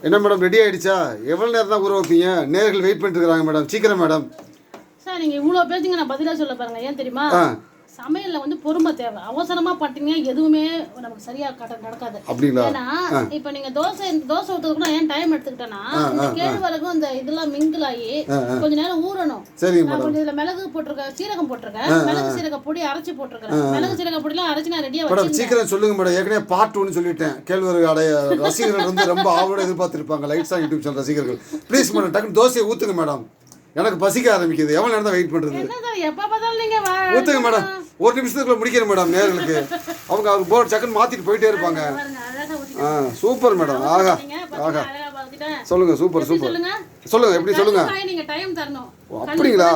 என்ன madam ready ஆகிடுச்சா? எவ்வளோ நேரம் தான் ஊற வைப்பீங்க? நேர்கள் வெயிட் பண்ணிட்டு இருக்காங்க மேடம், சீக்கிரம் மேடம். சார் நீங்கள் இவ்வளோ பேசுங்க, நான் பதிலாக சொல்ல பாருங்க. ஏன் தெரியுமா? சமையலில் வந்து பொறுமை தேவை. அவசரமாக பார்த்தீங்கன்னா எதுவுமே நமக்கு சரியாக நடக்காது. அப்படிங்களா? ஏன்னா இப்போ நீங்கள் தோசை ஊற்றுறது கூட ஏன் டைம் எடுத்துக்கிட்டேன்னா, இந்த கேழ்வரகும் இந்த இதெல்லாம் மிங்கிள் ஆகி கொஞ்ச நேரம் ஊறணும். சரிங்க மேடம். கொஞ்சம் இதில் மிளகு போட்டிருக்கேன், சீரகம் போட்டிருக்கேன், மிளகு சீரக பொடி அரைச்சி போட்டிருக்கேன். மிளகு சீரக பொடிலாம் அரைச்சி நான் ரெடியாக மேடம் சீக்கிரம் சொல்லுங்க மேடம். ஏற்கனவே பார்ட் 2 சொல்லிட்டேன். கேழ்வரகு அடைய ரசிகர்கள் வந்து ரொம்ப ஆவலோட எதிர்பார்த்துருப்பாங்க. லைட்ஸ் ஆன் யூடியூப் சேனல் ரசிகர்கள் ப்ளீஸ் மேடம் டக்குனு தோசையை ஊற்றுங்க மேடம். எனக்கு பசிக்க ஆரம்பிக்குது. எவ்வளோ நேரம் தான் வெயிட் பண்ணுறது? ஊற்றுங்க மேடம். ஒரு நிமிஷத்துக்குள்ள முடிக்கிறேன் மேடம். நேர்களுக்கு அவங்க அவர் போர்டு சக்குன்னு மாற்றிட்டு போயிட்டே இருப்பாங்க. Super madam. ஆகா ஆகா சொல்லுங்கள். சூப்பர் சொல்லுங்கள். எப்படி சொல்லுங்கள்? அப்படிங்களா?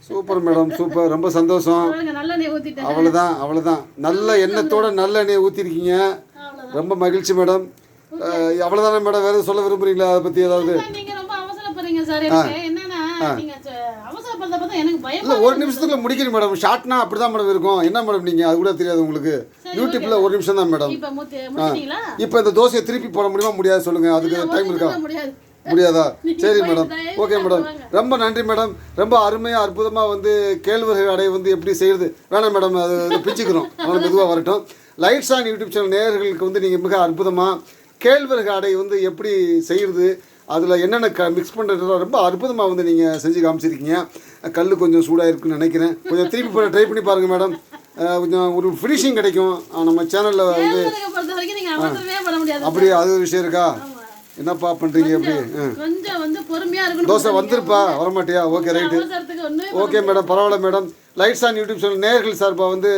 Super madam super. ரொம்ப சந்தோஷம். அவ்வளோதான். நல்ல எண்ணத்தோட நல்ல எண்ணெயை ஊற்றிருக்கீங்க. ரொம்ப மகிழ்ச்சி மேடம். அவ்வளோதானே மேடம்? வேறு சொல்ல விரும்புறீங்களா அதை பற்றி ஏதாவது? ஒரு நிமிஷத்துல முடிக்கணும் மேடம். ஷார்ட்னா அப்படிதான் மேடம் இருக்கும். என்ன மேடம் நீங்க அது கூட தெரியாது உங்களுக்கு? யூடியூப்ல ஒரு நிமிஷம் தான் மேடம். இப்போ இந்த தோசையை திருப்பி போட முடியுமா? முடியாது சொல்லுங்க. அதுக்கு டைம் இருக்கா? முடியாதா? சரி மேடம். Okay madam. ரொம்ப நன்றி மேடம். ரொம்ப அருமையாக அற்புதமாக வந்து கேழ்வரகு அடை வந்து எப்படி செய்யுது வேணாம் மேடம். அது பிச்சுக்கிறோம். அவனுக்கு மெதுவாக வரட்டும். லைட்ஸ் ஆன் யூடியூப் சேனல் நேயர்களுக்கு வந்து நீங்கள் மிக அற்புதமாக கேழ்வரகு அடை வந்து எப்படி செய்யுது, அதில் என்னென்ன மிக்ஸ் பண்ணுறது ரொம்ப அற்புதமாக வந்து நீங்கள் செஞ்சு காமிச்சிருக்கீங்க. கல் கொஞ்சம் சூடாக இருக்குன்னு நினைக்கிறேன். கொஞ்சம் திருப்பி ட்ரை பண்ணி பாருங்கள் மேடம். கொஞ்சம் ஒரு ஃபினிஷிங் கிடைக்கும் நம்ம சேனலில் வந்து. அப்படியே அது ஒரு விஷயம் இருக்கா? என்னப்பா பண்ணுறீங்க? எப்படி கொஞ்சம் வந்து பொறுமையாக இருக்கணும். தோசை வந்துருப்பா வரமாட்டியா? Okay right. ஓகே மேடம் பரவாயில்ல madam. Lights on YouTube channel நேயர்கள் சார்பாக வந்து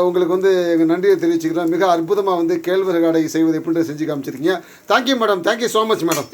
உங்களுக்கு வந்து எங்கள் நன்றியை தெரிவிச்சுக்கிறேன். மிக அற்புதமாக வந்து கேழ்வரகு அடை செய்வது எப்படின்ட்டு செஞ்சு காமிச்சிருக்கீங்க. Thank you madam. Thank you so much madam.